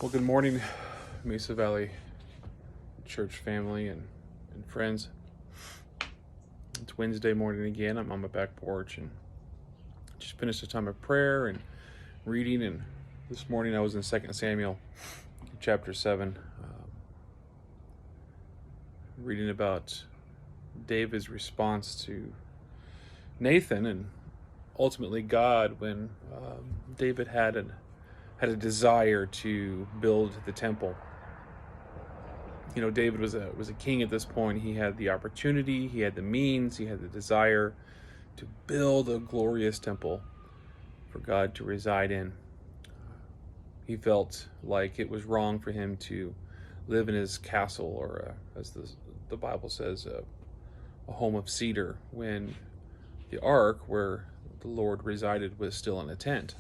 Well, good morning, Mesa Valley Church family and friends. It's Wednesday morning again. I'm on my back porch and just finished a time of prayer and reading. And this morning I was in 2 Samuel chapter 7, reading about David's response to Nathan and ultimately God when David had a desire to build the temple. You know, David was a king at this point. He had the opportunity, he had the means, he had the desire to build a glorious temple for God to reside in. He felt like it was wrong for him to live in his castle, or as the Bible says, a home of cedar, when the ark where the Lord resided was still in a tent.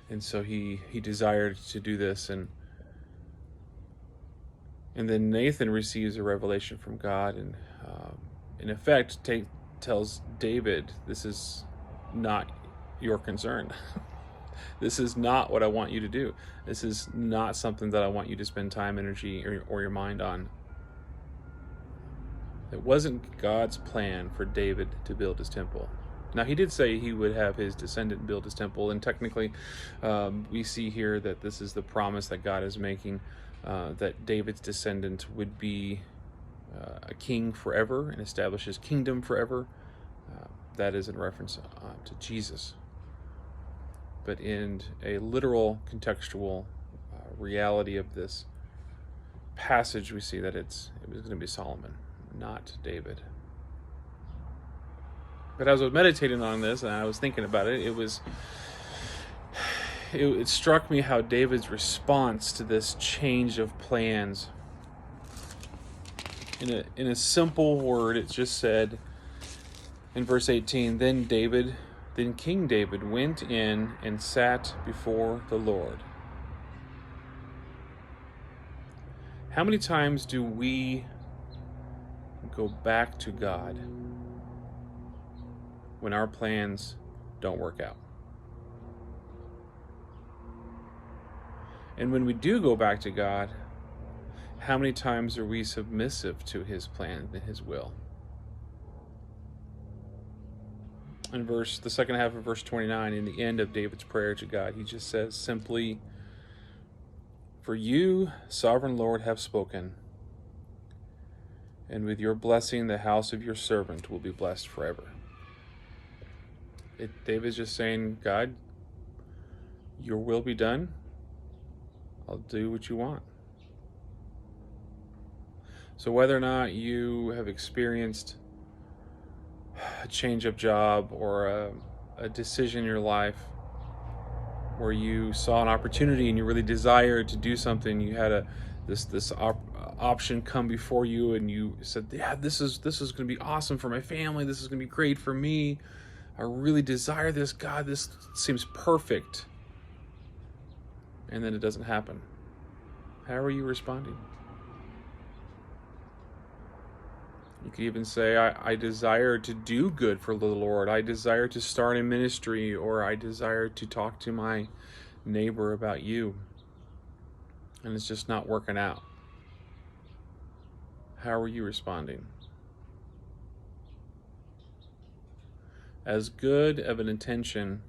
And so he desired to do this, and then Nathan receives a revelation from God, and in effect tells David, this is not your concern. This is not what I want you to do. This is not something that I want you to spend time, energy, or your mind on. It wasn't God's plan for David to build his temple. Now, he did say he would have his descendant build his temple, and technically we see here that this is the promise that God is making, that David's descendant would be a king forever and establish his kingdom forever. That is in reference to Jesus. But in a literal, contextual reality of this passage, we see that it was going to be Solomon, not David. But as I was meditating on this and I was thinking about it, it struck me how David's response to this change of plans, in a simple word, it just said in verse 18, Then King David went in and sat before the Lord. How many times do we go back to God when our plans don't work out? And when we do go back to God, how many times are we submissive to his plan and his will? In the second half of verse 29, in the end of David's prayer to God, he just says simply, For you, sovereign Lord, have spoken, and with your blessing the house of your servant will be blessed forever. David's just saying, God, your will be done. I'll do what you want. So whether or not you have experienced a change of job or a decision in your life where you saw an opportunity and you really desired to do something, you had this option come before you, and you said, yeah, this is going to be awesome for my family, this is going to be great for me, I really desire this, God, this seems perfect, and then it doesn't happen. How are you responding? You could even say, I desire to do good for the Lord. I desire to start a ministry, or I desire to talk to my neighbor about you. And it's just not working out. How are you responding? As good of an intention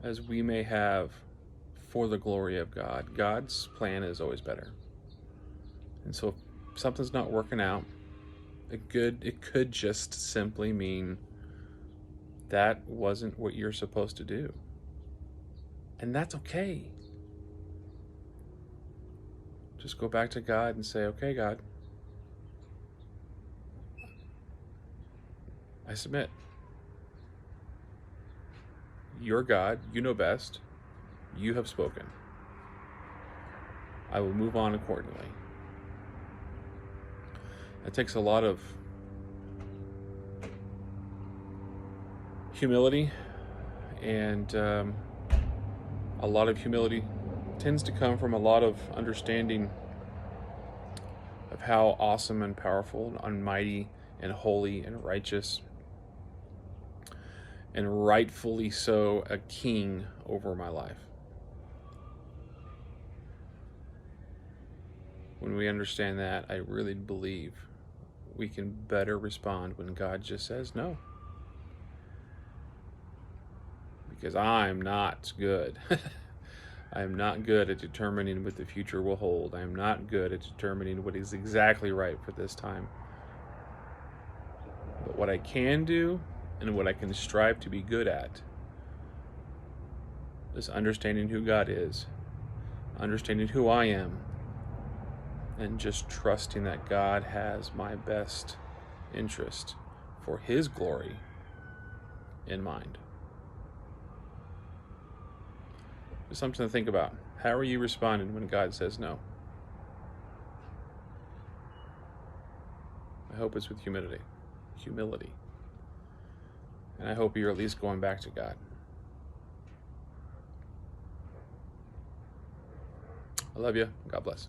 as we may have for the glory of God, God's plan is always better. And so if something's not working out, it could just simply mean that wasn't what you're supposed to do. And that's okay. Just go back to God and say, okay, God, I submit. You're God, you know best, you have spoken. I will move on accordingly. It takes a lot of humility, and a lot of humility tends to come from a lot of understanding of how awesome and powerful and mighty and holy and righteous and rightfully so a king over my life. When we understand that, I really believe we can better respond when God just says no. Because I'm not good. I am not good at determining what the future will hold. I am not good at determining what is exactly right for this time. But what I can do and what I can strive to be good at is understanding who God is, understanding who I am, and just trusting that God has my best interest for His glory in mind. Just something to think about. How are you responding when God says no? I hope it's with humility. And I hope you're at least going back to God. I love you. God bless.